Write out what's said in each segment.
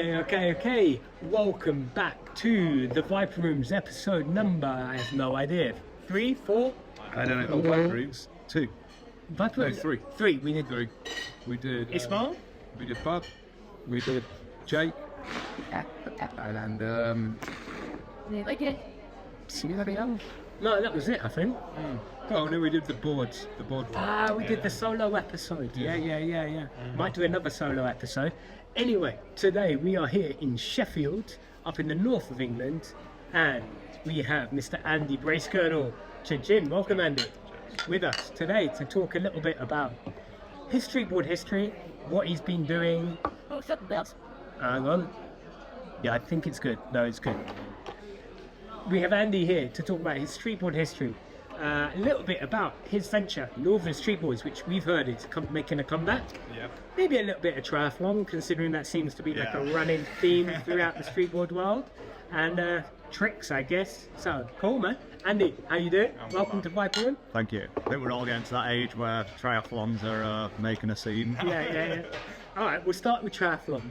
Okay. Welcome back to the Viper Rooms episode number, I have no idea. 3, 4? I don't know. Viper Rooms 2. Viper No, Rooms? 3. 3, we did 3. We did Ismail? we did Bob. We did Jay. And see anything else? No, that was it, I think. Oh no, we did the boards. The board. We did the solo episode. Yeah. Might do another solo episode. Anyway, today we are here in Sheffield, up in the north of England, and we have Mr. Andy Bracegirdle. Jim, welcome Andy, with us today to talk a little bit about his streetboard history, what he's been doing. Oh, something else. Hang on. Yeah, I think it's good. No, it's good. We have Andy here to talk about his streetboard history, a little bit about his venture, Northern Streetboards, which we've heard is making a comeback. Yeah. Maybe a little bit of triathlon, considering that seems to be like a running theme throughout the streetboard world, and tricks, I guess. So cool, man. Andy, how you doing? Welcome to Viper Room. Thank you. I think we're all getting to that age where triathlons are making a scene. Yeah. All right, we'll start with triathlon.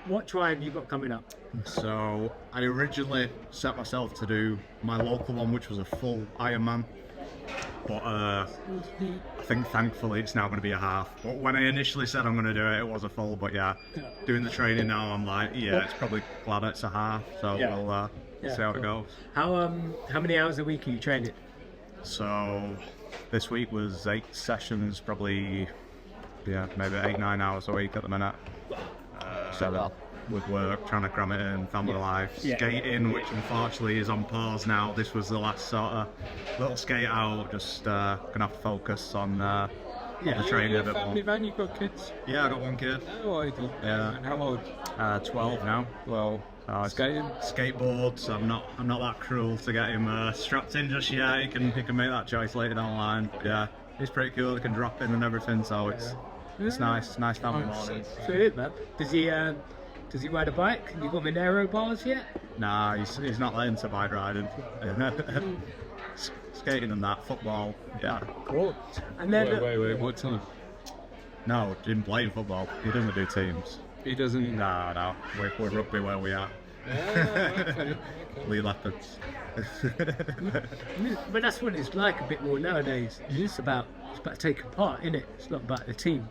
What tri have you got coming up? So I originally set myself to do my local one, which was a full Ironman. But I think thankfully it's now going to be a half. But when I initially said I'm going to do it, it was a full. But yeah, doing the training now, I'm like, it's probably glad it's a half. So we'll see how it goes. How many hours a week are you training? So this week was 8 sessions, probably maybe 8-9 hours a week at the minute. So with work, trying to cram it in, family life, skating, which unfortunately is on pause now. This was the last sort of little skate out, just gonna have to focus on the training a bit more. Family van, you've got kids? Yeah, I got one kid. Oh, I do. Yeah. And how old? 12 now. Well, skating? Skateboards. I'm not that cruel to get him strapped in just yet. He can make that choice later down the line. Yeah, he's pretty cool. He can drop in and everything, so it's nice family mornings. Sweet, man. Does he ride a bike? You got him in aero bars yet? Nah, he's not that into bike riding. Skating and that, football, Cool. And then Wait, what time? No, didn't play football. He doesn't do teams. He doesn't. No, we're rugby where we are. Okay. Lee Leopards. but that's what it's like a bit more nowadays. It's about taking part, isn't it? It's not about the team.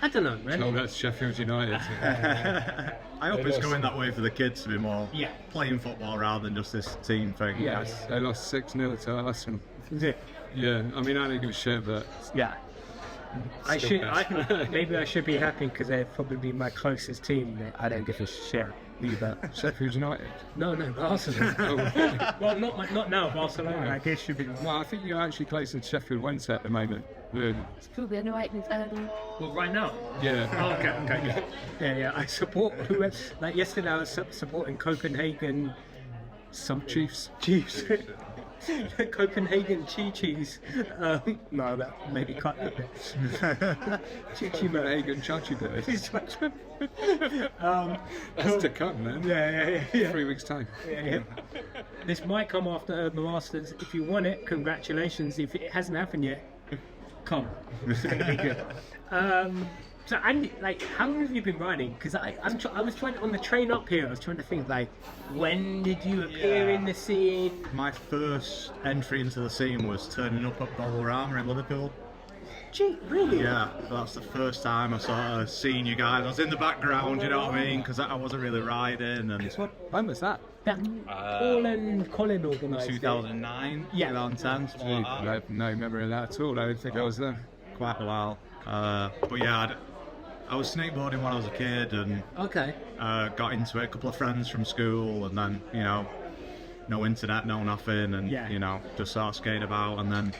I don't know, man. No, that's Sheffield United. I hope it's going that way for the kids to be more playing football rather than just this team thing. Yes. They lost 6-0 to Arsenal. Is it? Yeah, I mean, I don't give a shit, but yeah. Maybe I should be happy because they're probably my closest team. I don't give a shit either. Sheffield United. No, Arsenal. Well, not now, Barcelona. I guess should be. No, I think you're actually closer to Sheffield Wednesday at the moment. It's probably a right. Well, right now. Yeah. Oh, okay. Yeah. I support whoever. Like yesterday, I was supporting Copenhagen. Some Chiefs. Copenhagen cheese. No, that maybe cut a bit. Copenhagen chachi bit. That's to come, man. Yeah. 3 weeks time. Yeah. This might come after Urban Masters. If you want it, congratulations. If it hasn't happened yet, come. It's going to be good. So, Andy, how long have you been riding? Because I was trying on the train up here. I was trying to think, when did you appear in the scene? My first entry into the scene was turning up at Bowl-o-Rama in Liverpool. Gee, really? Yeah, that's the first time I sort of seen you guys. I was in the background, you know what I mean? Because I wasn't really riding. And When was that? That Paul and Colin organised 2009, Yeah. 2010. I have no memory of that at all. I don't think I was there. Quite a while. But yeah, I was snakeboarding when I was a kid and got into it. A couple of friends from school, and then no internet, no nothing, and just sort of skate about, and then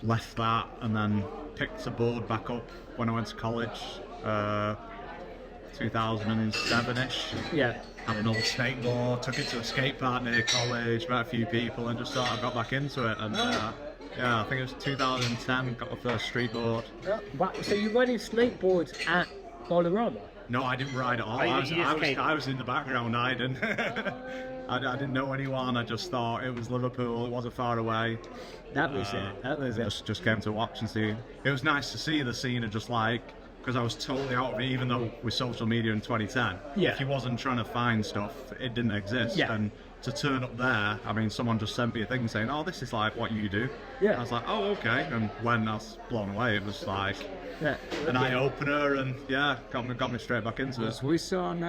left that, and then picked the board back up when I went to college, 2007ish. Yeah. Had an old skateboard, took it to a skate park near college, met a few people, and just sort of got back into it. And I think it was 2010, got my first streetboard. Wow. So you riding snakeboards at Bowl-o-Rama? No, I didn't ride at all. I was in the background riding. I didn't know anyone. I just thought it was Liverpool. It wasn't far away. That was it. Just came to watch and see. It was nice to see the scene of just because I was totally out of it, even though with social media in 2010, Yeah. if you wasn't trying to find stuff, it didn't exist. Yeah. And to turn up there, I mean, someone just sent me a thing saying, oh, this is like what you do. Yeah. I was like, oh, okay. And when I was blown away, it was like Yeah. an eye-opener, and yeah, got me straight back into it. Was we still on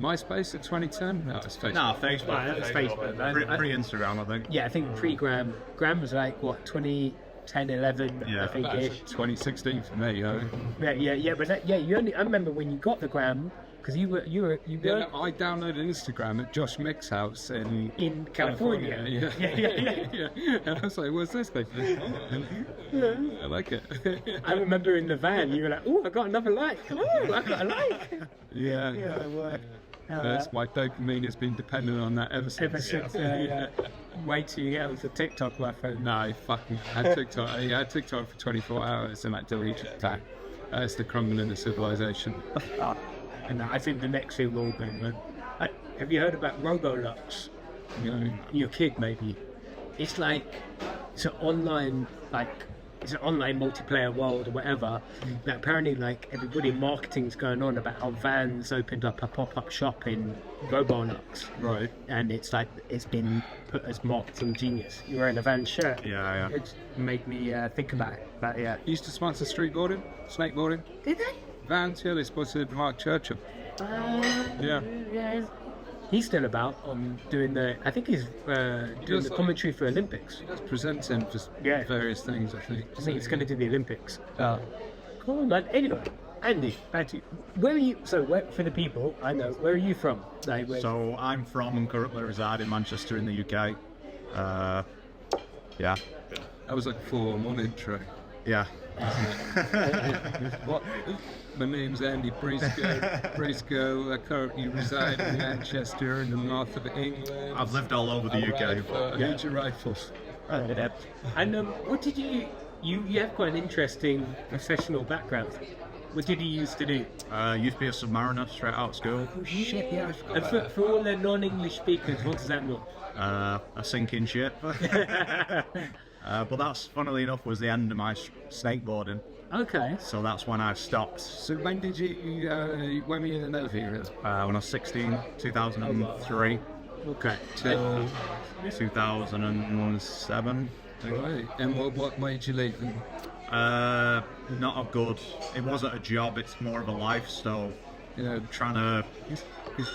MySpace at 2010? No, it's Facebook. Nah, Facebook. Right, it's Facebook, man. Pre-Instagram, I think. Yeah, I think pre-Gram. Gram was like, what, 2010, 11, Yeah. I think That's ish. 2016 for me, Yeah, but that, you only, I remember when you got the Gram, because you were Yeah, no, I downloaded Instagram at Josh Mick's house in in California. Yeah. Yeah. And I was like, what's this thing? I like it. I remember in the van, you were like, oh, I got another like. Oh, I got a like. Yeah. That's why dopamine has been dependent on that ever since. Ever since, wait till you get onto TikTok, my friend. No, I fucking had TikTok. I had TikTok for 24 hours and I deleted that. That's the crumbling of civilization. And I think the next thing will be, man. Have you heard about Roblox? You know, Your kid, maybe. It's like, it's an online, it's an online multiplayer world or whatever. That apparently, like, everybody in marketing's going on about how Vans opened up a pop-up shop in Roblox. right. And it's like, it's been put as marketing genius. You're wearing a Vans shirt. Yeah. It made me think about it. But yeah. Used to sponsor streetboarding, snakeboarding. Did they? Vans, yeah, they sponsored Mark Churchill. Yeah. Yeah. He's still about doing the. I think he's doing Just the like- commentary for Olympics. That's presenting for Yeah. various things, I think. I think he's going to do the Olympics. Cool, man. Anyway, Andy, back to you. Where are you? So, for the people, I know. Where are you from? Like, where, So I'm from and currently reside in Manchester in the UK. Yeah. That was like 4-1 intro. Yeah. What? My name's Andy Bracegirdle. I currently reside in Manchester in the north of England. I've lived all over the UK. Age of rifles. and what did you have quite an interesting professional background. What did you used to do? Used to be a submariner straight out of school. Shit, yeah. And for all the non-English speakers, what does that mean? A sinking ship. But that's, funnily enough, was the end of my snakeboarding. Okay. So that's when I stopped. So when did you, when were you in the Navy? When I was 16, 2003 Okay. Till 2007. right. And what made you leave? Not a good. It wasn't a job. It's more of a life. So You know, trying to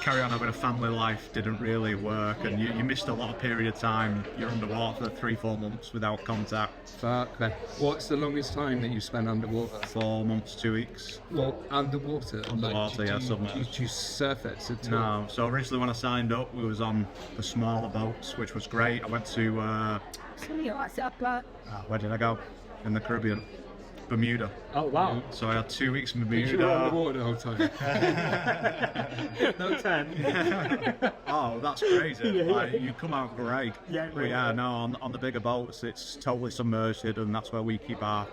carry on having a family life didn't really work, and you missed a lot of period of time. You're underwater for 3-4 months without contact. fuck that. What's the longest time that you spent underwater? 4 months, 2 weeks. Well, underwater. Underwater, like, yeah, did submerged. you surf it at all? No, so originally when I signed up, we was on the smaller boats, which was great. I went to where did I go? In the Caribbean, Bermuda. Oh wow. So I had 2 weeks in You were Bermuda. underwater the whole time. No time. Oh, that's crazy. Like, you come out great. Yeah, But yeah, no, on the bigger boats, it's totally submerged, and that's where we keep our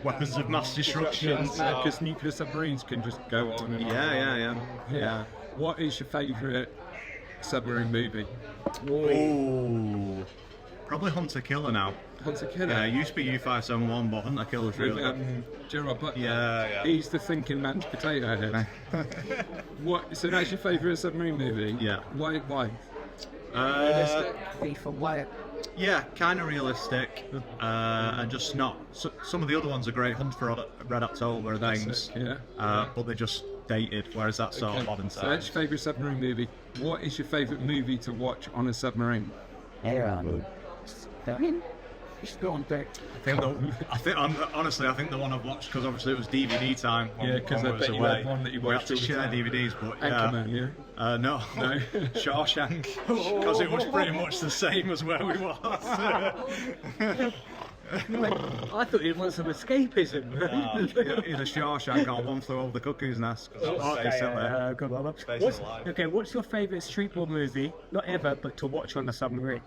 weapons of mass destruction. Because nuclear submarines can just go on and on. Yeah. What is your favourite submarine movie? Ooh. Probably Hunter Killer now. Hunter Killer. Yeah, it used to be U571, but Hunter Killer's really good. Gerard Butler. Yeah. He's the thinking man's potato head. What? So that's your favourite submarine movie? Yeah. Why? Yeah, kind of realistic, and just not. Some of the other ones are great. Hunt for Red October and things, Yeah. but they're just dated. Whereas that's sort of modern So that's style. your favourite submarine movie. What is your favourite movie to watch on a submarine? Honestly, I think the one I've watched, because obviously it was DVD time. Yeah, because I bet you had one that you We had watched to all the share time. DVDs, but Anchorman, yeah. No, Shawshank, because it was pretty much the same as where we was. I thought you'd want some escapism. Either Shawshank or One Flew Over the Cuckoo's Nest. Good one. What's your favourite streetball movie? Not ever, but to watch on the submarine.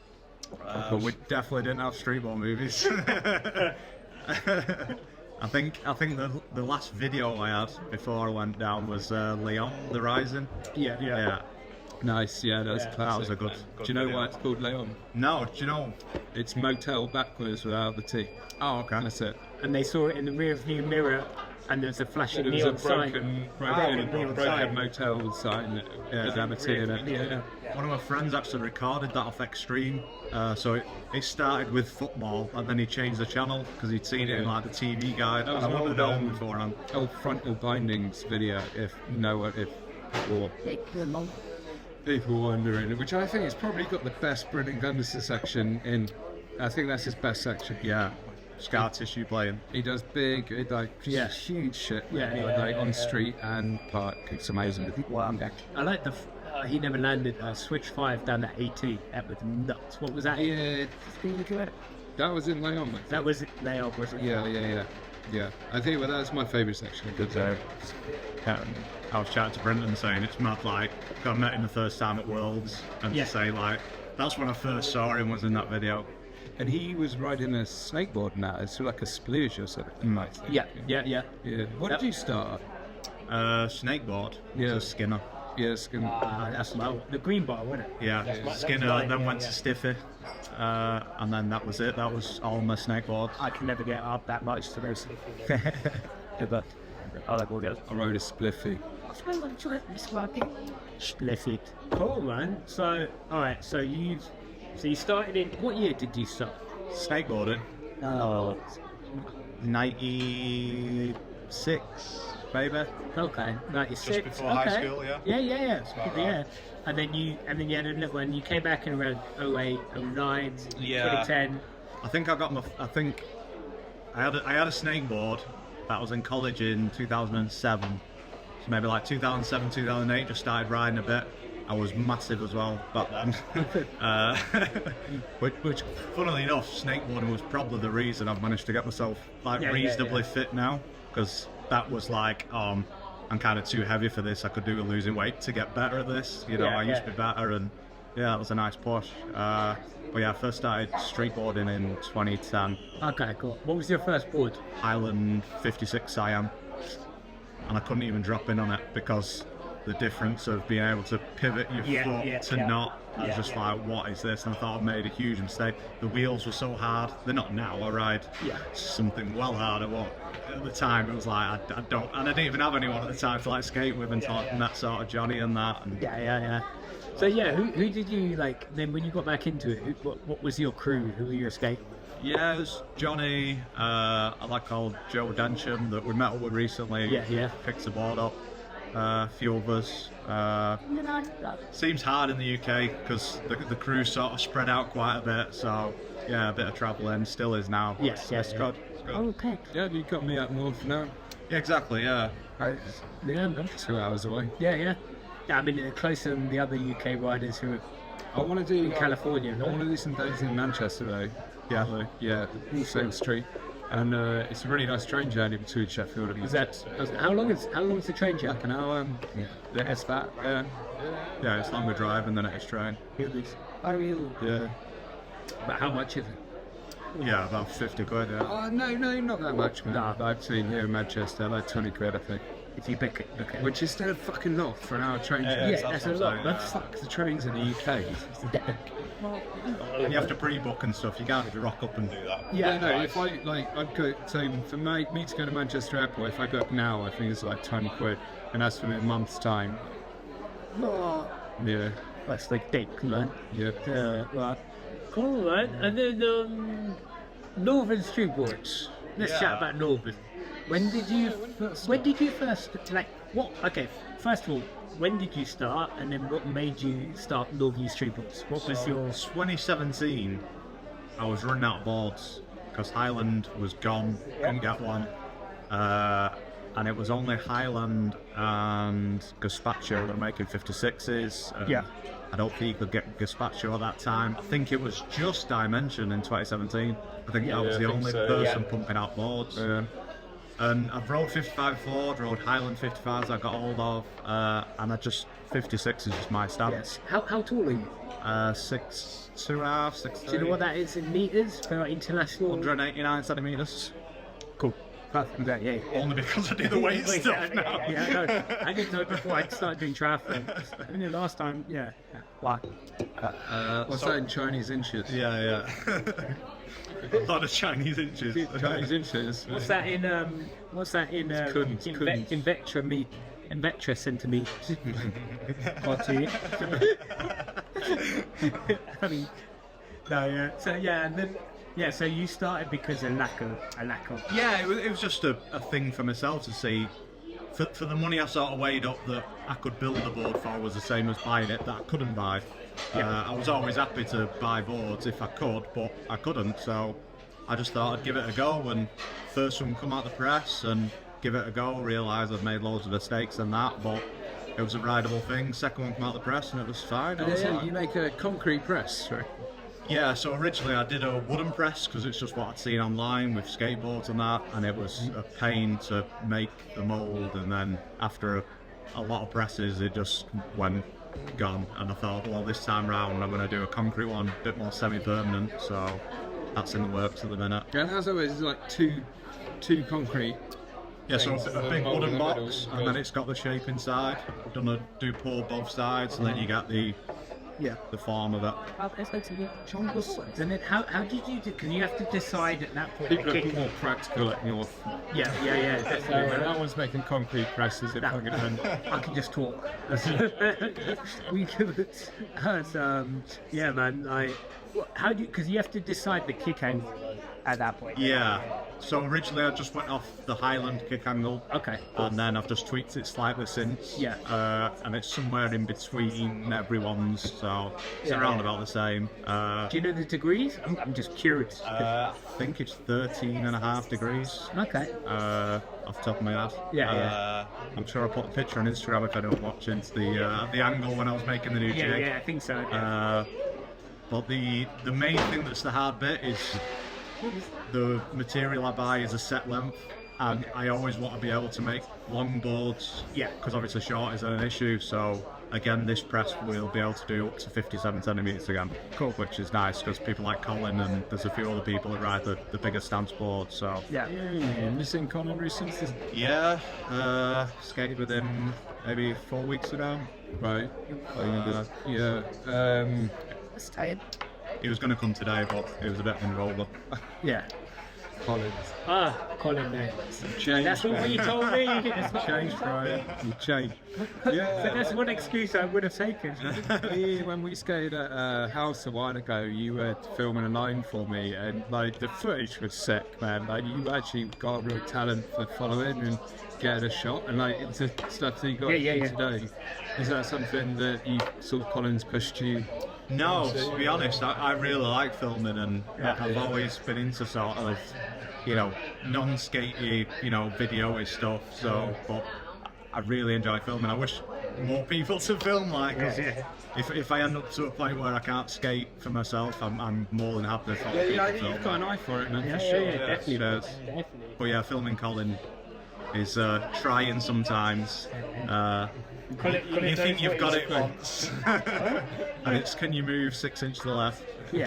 But we definitely didn't have streetball movies. I think the last video I had before I went down was Leon the Rising. Yeah. Nice, yeah, that's classic. That was a good Do you know why it's called Leon? No, do you know? It's motel backwards without the T. Oh, okay. That's it. And they saw it in the rear view mirror And there's a flashing There was a neon sign. broken motel sign with Amity in it. Yeah. One of my friends actually recorded that off Extreme. So it started with football, and then he changed the channel because he'd seen it in like the TV guide. That was I one wouldn't of have known them. beforehand. Old frontal bindings video, if people wondering, which I think has probably got the best Brilliant Gunderson section in. I think that's his best section. Yeah, scar tissue playing. He does big, huge shit. On street and park. It's amazing. Wow. I like the. He never landed a switch 5 down that 18. That was nuts. What was that? Yeah, that was in Leon. That was Leon, was it? Yeah. I think that's my favourite section. Good So, I was chatting to Brendan saying it's mad, like, I met him the first time at Worlds, and to say, like, that's when I first saw him, was in that video. And he was riding a snakeboard now. It's like a splooge or something. Yeah. What did you start? Snakeboard. Yeah. So Skinner. Yeah, Skin. That's the green bar, wasn't it? Yeah, Skinner, then went to Stiffy, and then that was it. That was all my snakeboards. I can never get up that much to those. But I like all the others. I rode a spliffy. Spliffy. Cool, man. So, alright, so you started in, what year did you start? Snakeboarding. Oh. 96, maybe. Okay, 96. Just before high school, yeah. Yeah. And then you had another one. You came back in around 08, 09, 2010. I think I got I had a snakeboard that was in college in 2007. So maybe like 2007, 2008, just started riding a bit. I was massive as well back then. which, funnily enough, snakeboarding was probably the reason I've managed to get myself like reasonably fit now. Because that was like, I'm kind of too heavy for this. I could do with losing weight to get better at this. I used to be better, and that was a nice push. But yeah, I first started streetboarding in 2010. Okay, cool. What was your first board? Highland 56 Siam. And I couldn't even drop in on it because the difference of being able to pivot your foot to not, I was just like, what is this? And I thought I'd made a huge mistake. The wheels were so hard. They're not now. I ride something well harder. What at the time it was like I don't, and I didn't even have anyone at the time to like skate with until I met sort of Johnny and that. And So who did you like then when you got back into it? What was your crew? Who were your skate? Yeah, it was Johnny, a lad called Joe Densham that we met up with recently. Picked the board up. A few of us. Seems hard in the UK because the crew sort of spread out quite a bit. So yeah, a bit of travelling. Still is now. Yes. Good. Okay. Yeah, you got me up north now. Yeah, exactly. Yeah. 2 hours away. Yeah. I mean, they're closer than the other UK riders who are I want to do in California. I want to do some days in Manchester though. Yeah, same street. And it's a really nice train journey between Sheffield and How long is the train journey? like an hour. It's that. Yeah, it's longer drive and then it's train. Yeah. But how much is it? Yeah, about 50 quid. Yeah. Oh no, not that much, man. No. I've seen here in Manchester like 20 quid, I think. If you pick it, okay. Which is still a fucking lot for an hour train journey. Yeah, that's a lot. Yeah. That's Fuck the trains in the UK. And you have to pre-book and stuff. You can't just rock up and do that. No. If I'd go. So for me to go to Manchester Airport, if I book now, I think it's like 20 quid, and that's for a month's time. Yeah. That's like dick, man. Yeah. Right. Cool, man. And then Northern Streetboards. Let's chat about Northern. When did you first like what? Okay, first of all, when did you start, and then what made you start Northern Streetboards? What was your 2017? I was running out of boards because Highland was gone. Couldn't get one. And it was only Highland and Gazpacho that were making 56s. I don't think you could get Gazpacho at that time. I think it was just Dimension in 2017. I think I was the only person pumping out boards. And I've rode 55 before, rode Highland 55s I got hold of, and 56 is just my stance. How tall are you? 6'2.5", 6'3". Do you know what that is in meters for international? 189 centimetres. Cool. Perfect. Yeah. Only because I do the weight stuff now. Yeah, I know. I didn't know before I started doing triathlon. I mean, the last time, Why? What's that in Chinese inches? Yeah. A lot of Chinese inches. Chinese inches. What's that in in vector centimeters? Or two. I mean, no, yeah. So yeah, and then so you started because of lack of. Yeah, it was just a thing for myself to see. For the money I sort of weighed up that I could build a board for was the same as buying it that I couldn't buy. I was always happy to buy boards if I could, but I couldn't, so I just thought I'd give it a go, and first one come out the press and give it a go, realise I've made loads of mistakes and that, but it was a rideable thing. Second one come out the press and it was fine. You make a concrete press, right? Yeah, so originally I did a wooden press because it's just what I'd seen online with skateboards and that, and it was a pain to make the mould, and then after a lot of presses it just went gone, and I thought, well, this time round I'm going to do a concrete one, a bit more semi-permanent, so that's in the works at the minute. Yeah, and how's it? It's like two concrete. Yeah, so a big wooden box, and then it's got the shape inside. Do pour both sides, and then you get the form of it. And then how did you do? Because you have to decide at that point. People are more practical at North. Yeah, definitely. No one's making concrete presses if I can just talk. We could. Yeah, man. How do you? Because you have to decide the kick angle at that point. Yeah. So originally I just went off the Highland kick angle. Okay. And then I've just tweaked it slightly since. Yeah. And it's somewhere in between everyone's, so it's around about the same. Do you know the degrees? I'm just curious. I think it's 13.5 degrees. Okay. Off the top of my head. Yeah. I'm sure I put a picture on Instagram if anyone watching the angle when I was making the new jig. Yeah, I think so. But the main thing that's the hard bit is the material I buy is a set length, and I always want to be able to make long boards. Yeah. Because obviously short is an issue. So again, this press will be able to do up to 57 centimeters again. Cool. Which is nice because people like Colin and there's a few other people that ride the bigger stance boards. So yeah. Have you seen Colin recently? Yeah. Skated with him maybe 4 weeks ago. Right. That's tired. He was going to come today, but it was a bit of an roller. Yeah. Colin. Colin, mate. Changed. That's what you told me. It's not Changed, right? You changed. Yeah. So that's one excuse I would have taken. When we skated at a house a while ago, you were filming a line for me, and like the footage was sick, man. Like you actually got a real talent for following and getting a shot, and like it's the stuff that you got today. Is that something that you sort of Colin's pushed you? No, to be honest, I really like filming, and I've always been into sort of, non-skatey, video-y stuff. So, but I really enjoy filming. I wish more people to film like us. If I end up to a point where I can't skate for myself, I'm more than happy to film. You've got an eye for it, man. Yeah, definitely. But yeah, filming Colin is trying sometimes. You think you've got it once, and it's can you move 6 inches to the left? Do you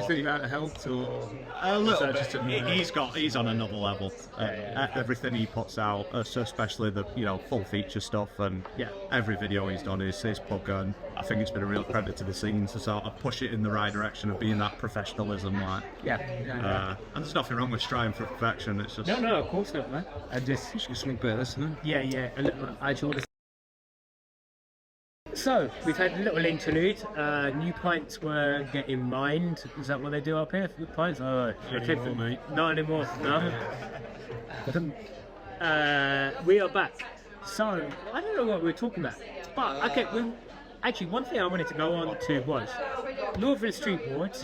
think that helped, or a little bit? He's on another level. Everything he puts out, especially the full feature stuff, and every video he's done is his plug, and I think it's been a real credit to the scene to sort of push it in the right direction of being that professionalism, like. And there's nothing wrong with striving for perfection. It's just no, of course not, man. I just something better, isn't it? Yeah. I just So, we've had a little interlude. New pints were getting mined. Is that what they do up here? Pints? Oh, mate. Not anymore, no. We are back. So, I don't know what we're talking about. But, okay, actually, one thing I wanted to go on to was Northern Streetboards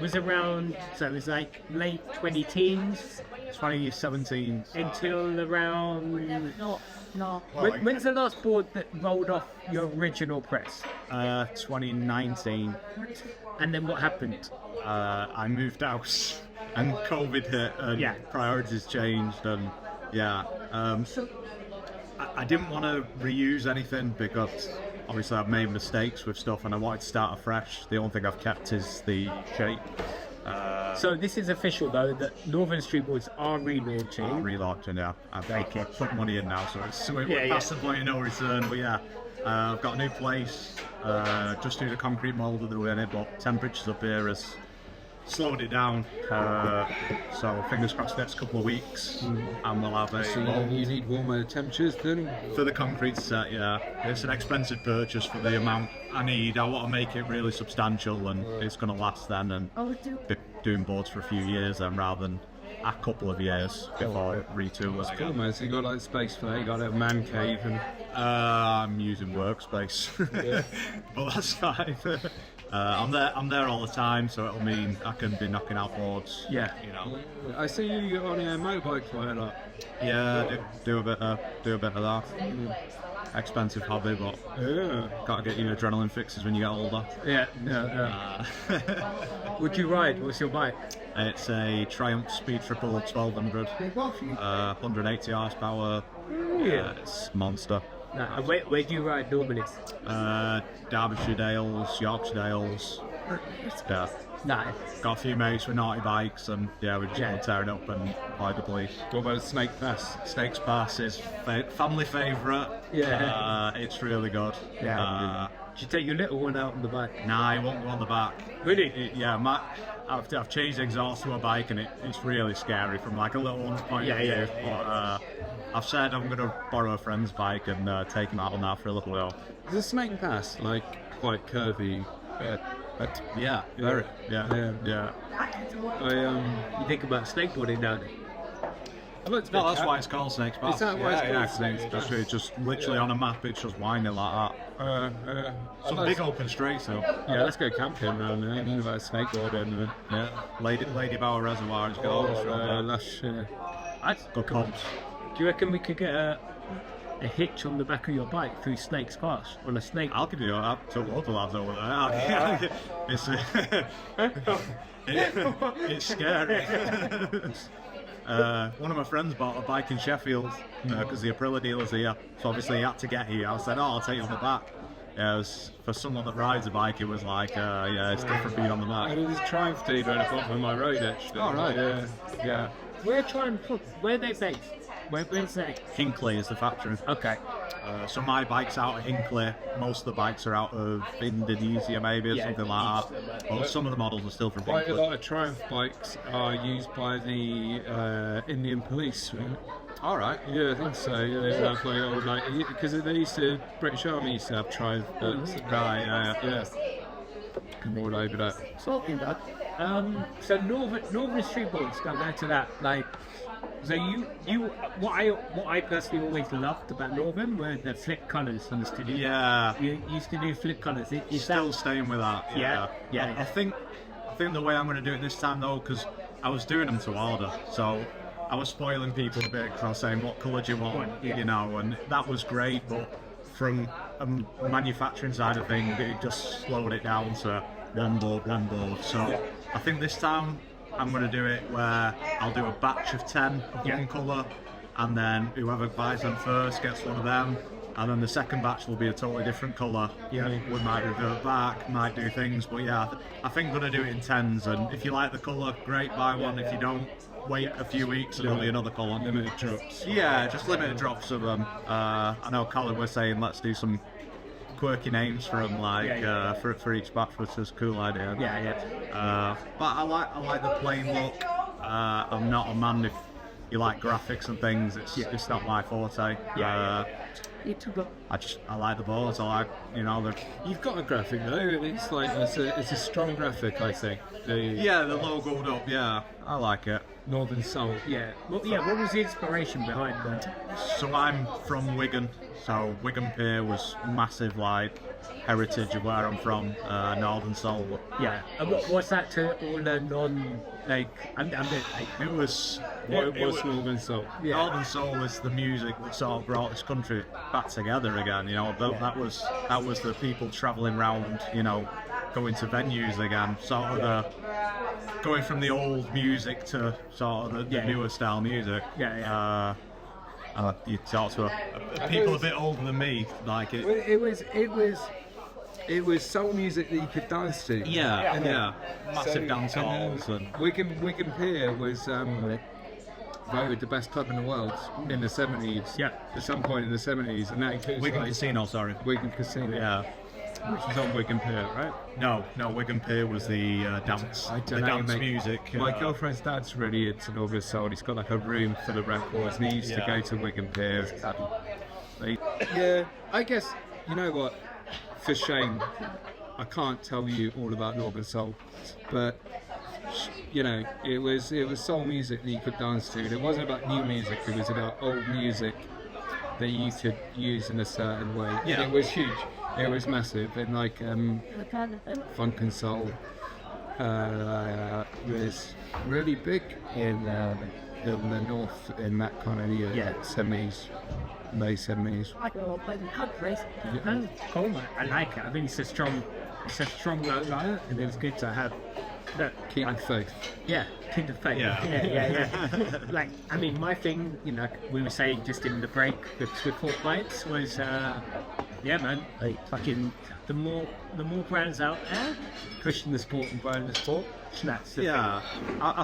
was around, so it was like late 20-teens. 2017. Until around... No. When's the last board that rolled off your original press? 2019. And then what happened? I moved house and COVID hit and priorities changed, and so I didn't want to reuse anything because obviously I've made mistakes with stuff and I wanted to start afresh. The only thing I've kept is the shape. So this is official though that Northern Streetboards are relaunching. Relaunching, yeah. I've put money in now, so we're past the point of no return. But I've got a new place. Just need a concrete mould of the way in it, but temperatures up here is slowed it down. So fingers crossed next couple of weeks, and we'll have So a. you need warmer temperatures then? For the concrete set, yeah, it's an expensive purchase for the amount I need. I want to make it really substantial, and it's going to last then, and be doing boards for a few years then, rather than a couple of years before I retool it Cool, again. man. So you got like space for that, you got a man cave and... I'm using workspace, but that's fine. I'm there all the time, so it'll mean I can be knocking out boards. Yeah. You know. I see you on a motorbike quite a lot. Yeah, do a bit of that. Expensive hobby, but Yeah. gotta get your adrenaline fixes when you get older. Yeah, Would you ride? What's your bike? It's a Triumph Speed Triple 1200, 180 horsepower. It's monster. Nah, where do you ride normally? Derbyshire Dales, Yorkshire Dales. Yeah. Nah. Got a few mates with naughty bikes, and yeah, we just want to tear it up and ride the police. What about Snake Pass? Snakes Pass is family favourite. Yeah. It's really good. Yeah. Did you take your little one out on the bike? Nah, I won't go on the back. Really? I've changed the exhaust to a bike, and it's really scary from like a little one's point of view. Yeah. But I've said I'm going to borrow a friend's bike and take him out on that for a little while. Is the Snake Pass like quite curvy? Yeah, very. Yeah. You think about skateboarding now? No, that's why it's called Snakes Pass. Is that why it's called yeah, Snakes Pass? It's just literally on a map, it's just winding like that. Some big open streets though. Yeah, let's go camping around there. You know about skateboarding. Yeah. Lady Bower Reservoir has got all this from Lush. good comps. Do you reckon we could get a hitch on the back of your bike through Snake's Pass on a snake? I'll give you that to loads of lads over there. It's scary. One of my friends bought a bike in Sheffield because the Aprilia dealer's here, so obviously he had to get here. I said, I'll take you on the back. Yeah, it was, for someone that rides a bike, it was like, it's different being on the back. There's a Triumph dealer at the bottom of my road actually. Oh, right. Yeah. Where are they based? Where's they? Hinckley is the factory. Okay. So my bike's out of Hinckley. Most of the bikes are out of Indonesia, maybe, or something like that. But some of the models are still from Quite a Hinckley. lot of Triumph bikes are used by the Indian police. Right? All right. Yeah, I think so. Yeah, they have like old because they used to British Army used to have Triumph bikes. Right. Yeah. Come all over that. Talking about. So Northern Streetboards, go back to that. Like, so what I personally always loved about Northern were the flip colours on the studio. Yeah. You used to do flip colours. Is Still that? staying with that. Yeah. I think the way I'm going to do it this time though, because I was doing them to order, so I was spoiling people a bit because I was saying what colour do you want, you know, and that was great, but from a manufacturing side of things, it just slowed it down to one board. So I think this time I'm going to do it where I'll do a batch of 10 of one colour, and then whoever buys them first gets one of them, and then the second batch will be a totally different colour. Yeah. We might revert back, might do things, but yeah, I think I'm going to do it in 10s, and if you like the colour, great, buy one. If you don't, wait a few weeks and it'll be another colour. Limited drops. Yeah, just limited drops of them. I know Colin was saying let's do some quirky names for them, like for each batch, which is a cool idea. But I like the plain look. I'm not a man if you like graphics and things. It's not my forte. I like the boards. I like, You've got a graphic though, and it's like it's a strong graphic, I think. the logoed up. Yeah, I like it. Northern Soul. What was the inspiration behind that? So I'm from Wigan, so Wigan Pier was massive, like heritage of where I'm from, Northern Soul. Yeah. And what's that to all the non like? It was Northern Soul? Northern Soul is the music that sort of brought this country back together again. That was the people travelling round, going to venues again, sort of going from the old music to sort of the newer style music. You talk to people a bit older than me, like it. It was soul music that you could dance to. Massive dance halls. Wigan Pier was voted the best club in the world in the 70s. Yeah. At some point in the 70s, and that includes Wigan Casino, sorry. Wigan Casino. Yeah. which was on Wigan Pier, right? No, Wigan Pier was the dance, I the don't know, dance mate. music. My girlfriend's dad's really into Northern Soul. He's got like a room full of records, and he used to go to Wigan Pier. Yeah, I guess, you know what, for shame, I can't tell you all about Northern Soul, but you know, it was soul music that you could dance to. It wasn't about new music, it was about old music that you could use in a certain way. Yeah. It was huge, it was massive, and like funk and soul was really big in the north in that kind of year, Yeah. 70s, late 70s. Oh, cool, man. I like it. I think it's a strong logo, and it was good to have that. Keep the faith. Yeah, kind of faith. Yeah. Like, I mean, my thing, you know, we were saying just in the break before fights was, yeah, man, like fucking the more brands out there pushing the sport and growing the sport. That's the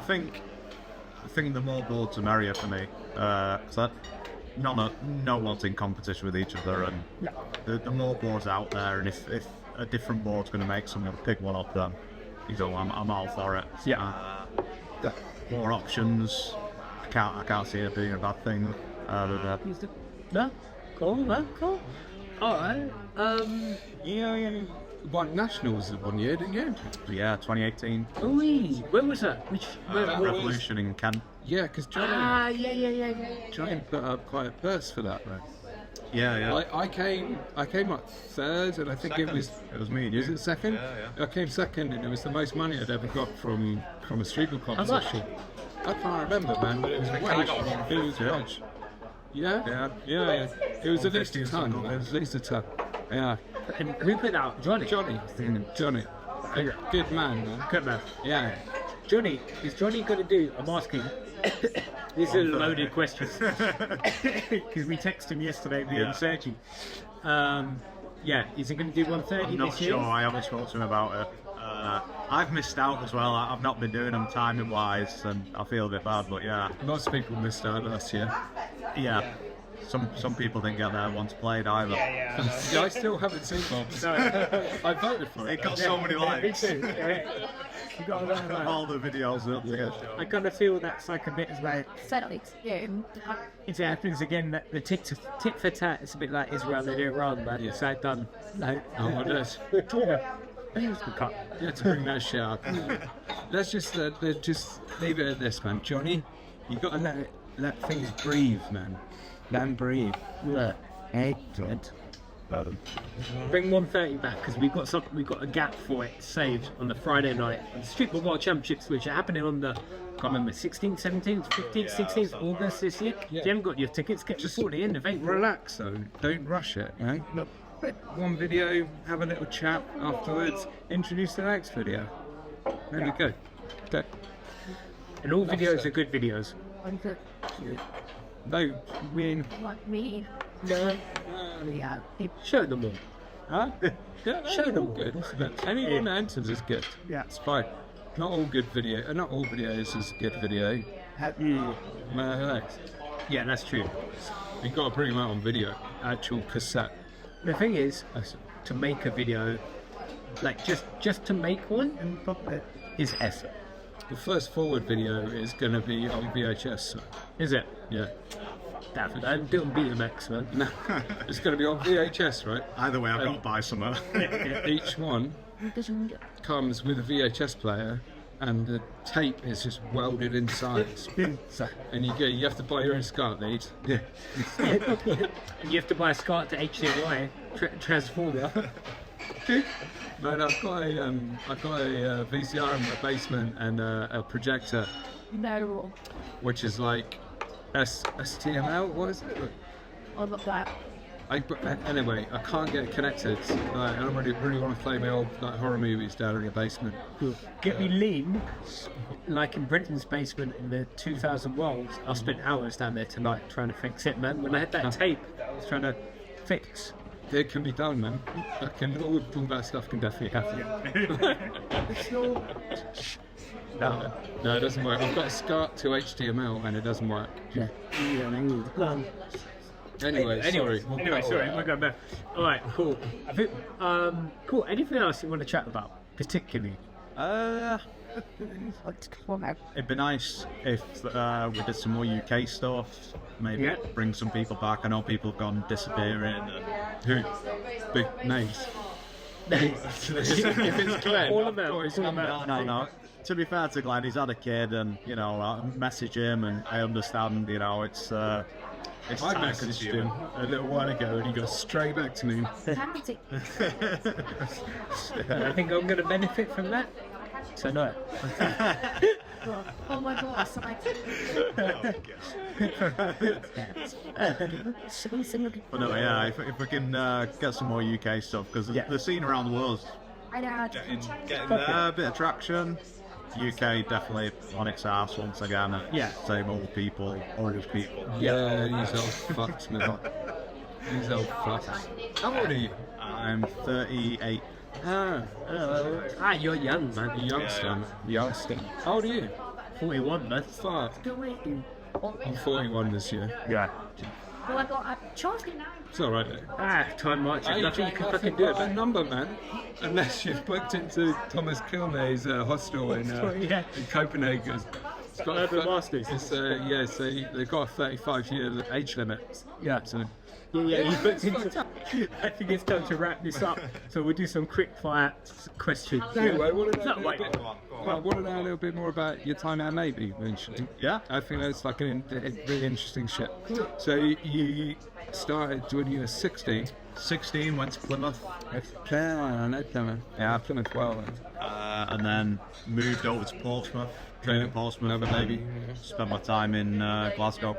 thing. I think the more boards the merrier for me. So no one's in competition with each other, and the more boards out there, and if a different board's going to make something, pick one of them. So I'm all for it. Yeah. More options. I can't see it being a bad thing. No? Cool, man, cool. Alright. Yeah. Won nationals one year, didn't you? Yeah, 2018 Ooh, where was that? Where was Revolution in Kent. Yeah, because Johnny yeah. put up quite a purse for that, right? Yeah. I came like third, and I think Second. it was me and Was you. it second? Yeah. I came second, and it was the most money I'd ever got from a streetboard competition. I can't remember, man, but it was wage. It was wage. Yeah. It was at least a ton. It was at least a ton. Yeah. And who put out? Johnny. Johnny. Good man. Good man. Yeah. Johnny, is Johnny going to do? I'm asking. This is a loaded question because we texted him yesterday via Sergi. Yeah, is he going to do 130 I'm not this year? sure. I haven't spoken to him about it. I've missed out as well. I've not been doing them timing wise, and I feel a bit bad. But yeah, Lots of people missed out last year. yeah. Some people didn't get there once played either. Yeah, I still haven't seen Bob's. I voted for it. It got so many likes. Me too. You got a lot of All the videos up there. I kind of feel that's like a bit of like if it happens again, that the tit for tat, it's a bit like Israel and Iran, but it's like done. Like, Oh, it is. cut. You have to bring that shit up. Let's just leave it at this, man. Johnny, you got to let things breathe, man. Let them breathe. Look, good. Bring 130 back because we've got a gap for it saved on the Friday night on the Streetboard World Championships, which are happening on the, I can't remember, 16th, 17th, 15th, 16th August this year. Yeah. If you haven't got your tickets, get before the end of April. Relax, though. Don't rush it, man. Look, one video, have a little chat afterwards, introduce the next video. There we go. Okay. And all videos are good videos. No, we Show them all. Huh? Yeah, Show them all. good. Anyone that enters is good. Yeah. It's fine. Not all videos is a good video. Relax. Yeah, that's true. You've got to bring them out on video, actual cassette. The thing is, to make a video, like just to make one, is effort. The first forward video is going to be on VHS. So, Is it? yeah. I'm doing BMX, man. No, it's going to be on VHS, right? Either way, I've got to buy some. Each one comes with a VHS player, and the tape is just welded inside. And you have to buy your own SCART lead. Yeah. You have to buy a SCART to HDMI transformer. Man, I've got a VCR in my basement and a projector, which is like STML. What is it? Anyway, I can't get it connected. I don't really want to play my old horror movies down in the basement. Get me lean, like in Brenton's basement in the 2000 Worlds. I spent hours down there tonight trying to fix it, man. When I had that tape, I was trying to fix. It can be done, man. All that stuff can definitely happen. No, it doesn't work. I've got a SCART to HTML and it doesn't work. Anyway, sorry. We're going back. All right, cool. I think, cool. Anything else you want to chat about, particularly? It'd be nice if we did some more UK stuff. Maybe bring some people back. I know people have gone disappearing. Who? Big names. If it's Glenn, All of them. No. To be fair to Glenn, he's had a kid, and I message him, and I understand. It's I messaged him a little while ago and he got straight back to me. I think I'm going to benefit from that. So no. Oh my god, But no, yeah, if we can get some more UK stuff, because the scene around the world getting a bit of traction. UK definitely on its arse once again. Same old people. Yeah, these old fucks, man. These old fucks. How old are you? I'm 38. You're young, man. Youngster. How old are you? 41, man. Fuck. I'm 41 this year. Yeah. well, I got a charge now. It's alright, though. Time marches. Nothing you can fucking do about about that number, man. Unless you've booked into Thomas Kilney's hostel in Copenhagen. It's got Urban Masters. It's, so they've got a 35-year age limit. Yeah. So, He's booked into. I think it's time to wrap this up. So we'll do some quick fire questions. anyway, I want to know, Wait. a little bit more about your time at Navy, eventually. Yeah. I think that's like a really interesting shit. So you started when you were 16. 16, went to Plymouth. Yeah, Plymouth well. And then moved over to Portsmouth. Trained at Portsmouth, Another baby. Spent my time in Glasgow.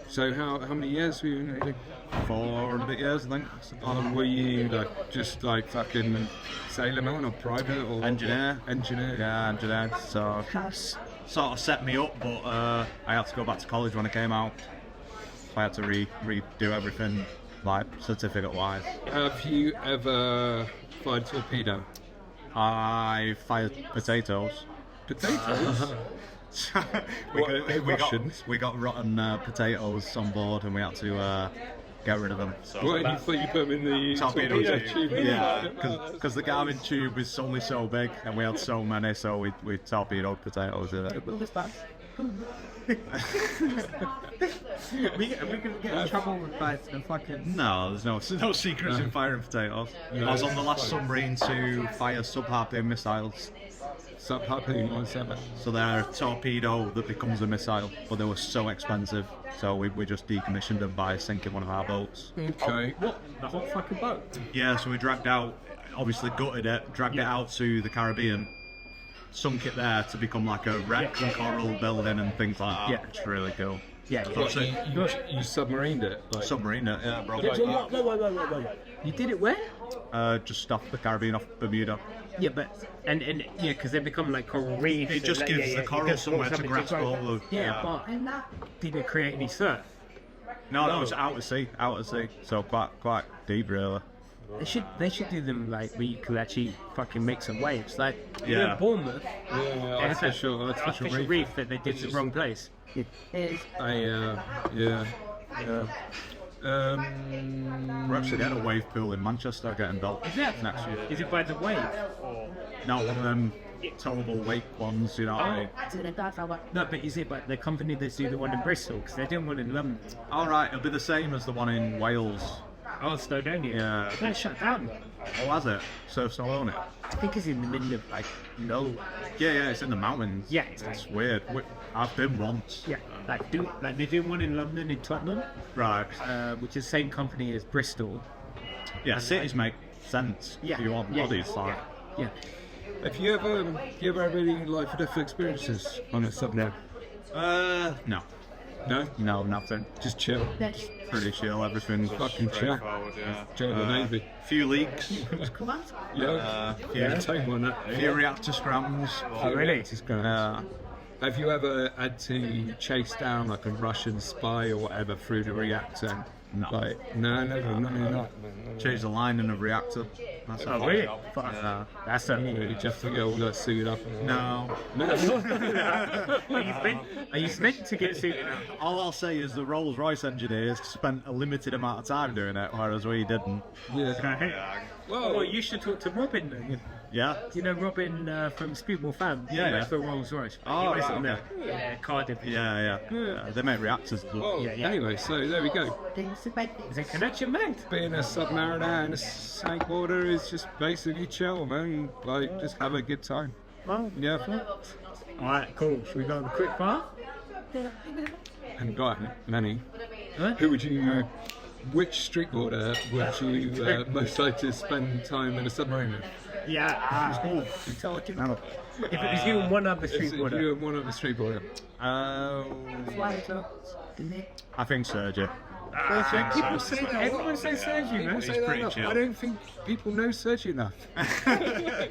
So how many years were you in Navy? 4 and a bit years, I think. Were you just fucking sailorman or private or Engineer. Engineer. Yeah, engineer. So sort of set me up, but I had to go back to college when I came out. I had to redo everything, like certificate-wise. Have you ever fired torpedo? I fired potatoes. Potatoes? we got rotten potatoes on board, and we had to get rid of them. So What, you thought you put them in the torpedo tube? Yeah, because the Garmin tube is only so big, and we had so many, so we torpedoed potatoes in it. Are we going to get in trouble with the fucking... No, there's no secrets in firing potatoes. I was on the last submarine to fire sub-harpoon missiles. Sub-harpoon, what's that? So they're a torpedo that becomes a missile, but they were so expensive, so we just decommissioned them by sinking one of our boats. Okay. What? The whole fucking boat? Yeah, so we dragged out, obviously gutted it, dragged it out to the Caribbean, sunk it there to become like a wreck and coral building and things like that. Yeah. It's really cool. Yeah. What, you submarined it? Submarine it, yeah, bro. Wait. You did it where? Just off the Caribbean, off Bermuda. Yeah, but and because they become like coral reefs. It just gives the coral somewhere to grasp hold of. Yeah, but did it create any surf? No, that was out at sea. So quite deep, really. They should do them like where you can actually fucking make some waves. Like Yeah. in Bournemouth, Yeah, artificial reef that they did in the wrong place. We're actually getting a wave pool in Manchester getting built Is that next year. Is it by the wave? No, one of them terrible wake ones, you know. No, but is it by the company that do the one in Bristol? Because they're doing one in London. All right, it'll be the same as the one in Wales. Oh, Snowdonia. Yeah. That shut down. Oh, has it? Surf's not on it. I think it's in the middle of like nowhere. Yeah, it's in the mountains. Yeah, It's weird. I've been once. Yeah, they're doing one in London, in Tottenham, Right. which is the same company as Bristol. Yeah, cities make sense. Yeah. If you want Yeah. bodies, like. Yeah. Have you ever had any life or death experiences on a sub now? No. No, nothing. Just chill. Pretty chill. Everything's Fucking chill. Join the Navy. Few leaks. Take one. Few reactor scrams. Oh, really? Just go. Have you ever had to chase down like a Russian spy or whatever through the reactor? No. Like, no, never, not. Change the line in a reactor. That's Oh, really? Fuck. Yeah. That's You just to get all that suited up. No. Are you meant to get suited up? All I'll say is the Rolls-Royce engineers spent a limited amount of time doing it, whereas we didn't. Yeah. Well, you should talk to Robin then. Yeah? You know Robin from Streetboard Fam? Yeah, yeah. For Rolls Royce. Oh, He was right, on okay. there. Yeah, Cardiff. Yeah. They make reactors as well. Yeah, yeah. Anyway, so there we go. It's a connection, man. Being a submariner and a snakeboarder is just basically chill, man. Like, just have a good time. Well, Yeah. alright, cool. Should we go on a quick fire? And got many. Huh? Who would you? Which streetboarder would you most like to spend time in a submarine with? Yeah. If it was you and one other Is it streetboarder. you and one other streetboarder? I think Sergio. People say that. Everyone says Sergio, man. Say that pretty enough. chill. I don't think people know Sergio enough.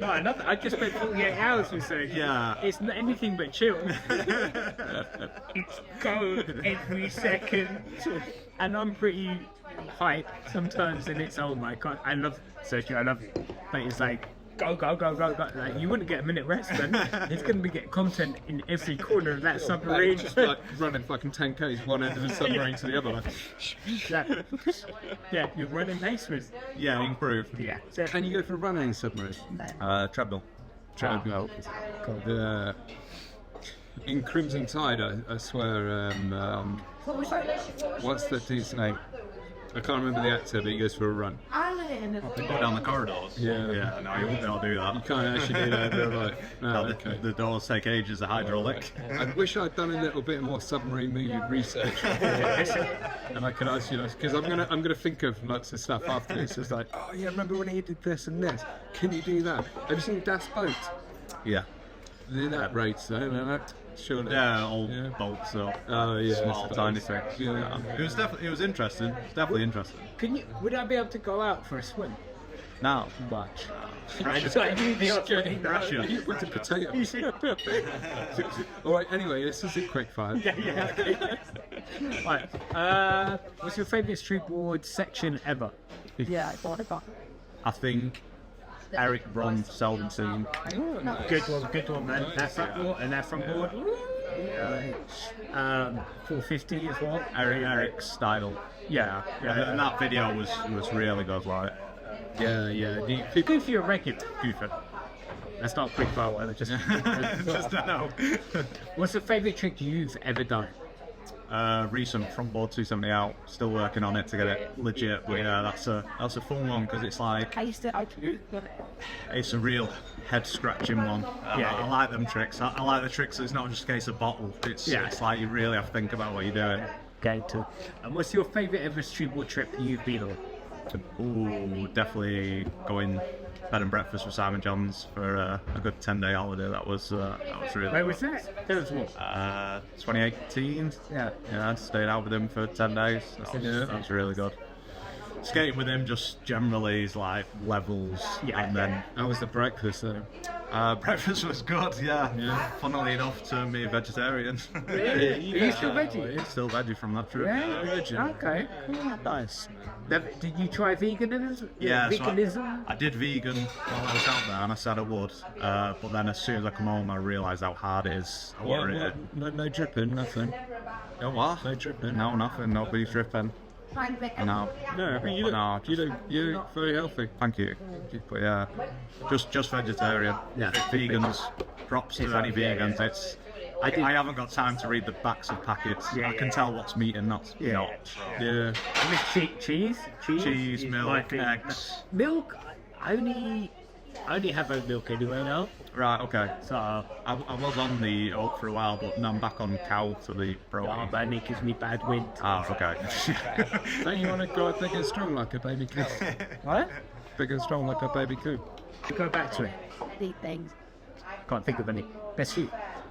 No, another. I just spent 48 hours with Sergio. Yeah. It's not anything but chill. It's go every second. And I'm pretty hype sometimes, and it's oh my god, I love Sergio, I love you. But it's like go. Like you wouldn't get a minute rest, man. It's gonna be get content in every corner of that submarine. Just like running fucking 10Ks one end of the submarine to the other. Like, Yeah, you're running pace with. Yeah, improve. Yeah. So, can you go for a run in a submarine? Treadmill. Treadmill. In Crimson Tide, I swear. What's the dude's name? I can't remember the actor, but he goes for a run. Go down the corridors. Yeah. No, you wouldn't be able to do You that. can't actually do that. They're like, no, No, okay. the doors take ages, the hydraulic. I wish I'd done a little bit more submarine movie research, and I could ask you, because I'm gonna think of lots of stuff after this. It's like, oh yeah, remember when he did this and this? Can you do that? Have you seen Das Boat? Yeah. That rates though, no? Surely. Yeah, old Yeah. bolts up. Oh yeah. Small, tiny thing. Yeah. It was interesting. It's definitely interesting. would I be able to go out for a swim? Now, Much. Russia. You put the potatoes. All right. Anyway, this is a quick fire. Right. What's your favourite streetboard section ever? Yeah, I thought about I think Eric Bron, seldom seen. Good one, man. That front board and that front board. 450 as well. Eric's style. Yeah. And that video was really good, like. Yeah. People, if you're a regular goofer, that's not a quick fire one. Just Just know. what's the favourite trick you've ever done? Recent front board 270 out, still working on it to get it legit. But yeah, that's a fun one because it's like it's a real head scratching one. Yeah. I like them tricks. I like the tricks. It's not just a case of bottle. It's like you really have to think about what you're doing. Going to. And what's your favourite ever streetboard trip you've been on? Ooh, definitely going bed and breakfast with Simon Johns for a good 10-day holiday. That was really. Where was that? That was what? 2018. Yeah, I stayed out with him for 10 days. That was really good. Skating with him just generally is like levels, and then How was the breakfast though? breakfast was good. Yeah. Funnily enough, turned me vegetarian. Really? Are you still veggie? Still veggie from that trip. Yeah. Okay. Nice. Did you try veganism? Yeah, so veganism. I did vegan while I was out there, and I said I would. But then as soon as I come home, I realised how hard it is. No dripping, nothing. No what? No dripping. No, nothing. No beef dripping. No. No, I mean you look very healthy. Thank you. But yeah, just vegetarian. Yeah. Vegans. Props to any vegans. It's. I haven't got time to read the backs of packets. I can tell what's meat and not. Yeah. I miss cheese. Cheese, milk, my thing. eggs. Milk. I only have oat milk anyway now. Right. Okay. So, I was on the oat for a while, but now I'm back on cow for the protein. man, it gives me bad wind. Okay. Don't you want to go big and strong like a baby cow? What? Big and strong like a baby cow. Go back to it. Deep things. Can't think of any. Best shoot.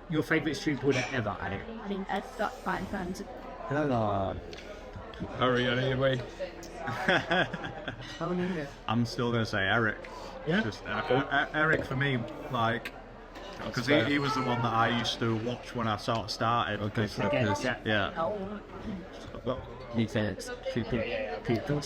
Your favourite streetboarder ever, Adam? I think that's got 5 fans. Hurry, anyway. I'm still gonna say Eric. Yeah? Just Eric for me, like, because he was the one that I used to watch when I sort of started. Okay, so Yeah. Defense. People.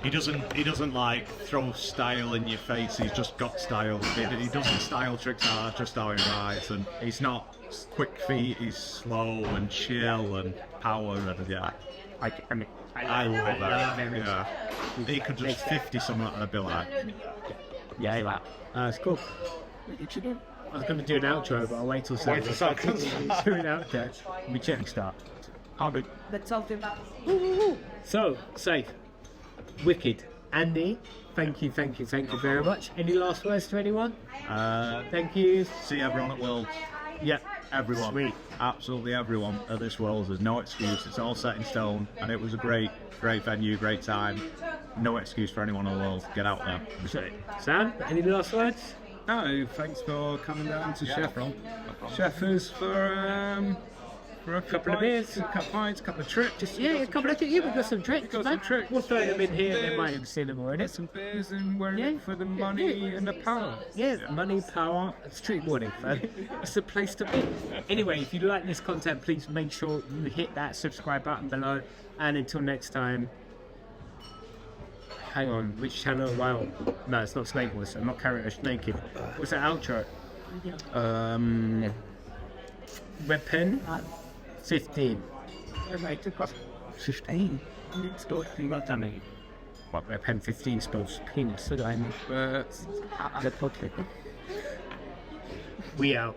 He doesn't like throw style in your face. He's just got style. He doesn't style tricks out just how he rides, and he's not quick feet. He's slow and chill and power and yeah. I love that. Yeah. He could just 50 something and be like, Yeah, it's cool. I was going to do an outro, but I'll wait till Sam. Do an outro. We check start. Let's all do that. So, safe. Wicked. Andy, thank you very much. Any last words to anyone? Thank you. see everyone at Worlds. Yeah. Everyone. Sweet. Absolutely everyone at this Worlds. There's no excuse. It's all set in stone, and it was a great venue, great time. No excuse for anyone at the Worlds. Get out there. Sam, any last words? No, thanks for coming down to Sheffers for a Couple of beers. a couple of pints, a couple of tricks. Yeah, a couple of we've got some tricks. Got some tricks. We'll throw them in here. They might have seen them already. Get some beers and we're in it for the money and the power. Yeah, money, power, streetboarding, man. It's the place to be. Anyway, if you like this content, please make sure you hit that subscribe button below. And until next time, hang on, which channel? Wow, no, it's not Snake Voice. I'm not carrying a naked. What's that outro? Red pen. 15. 15. It's talking about that. What, red pen 15 spells penis, so I mean. The podcast. We out.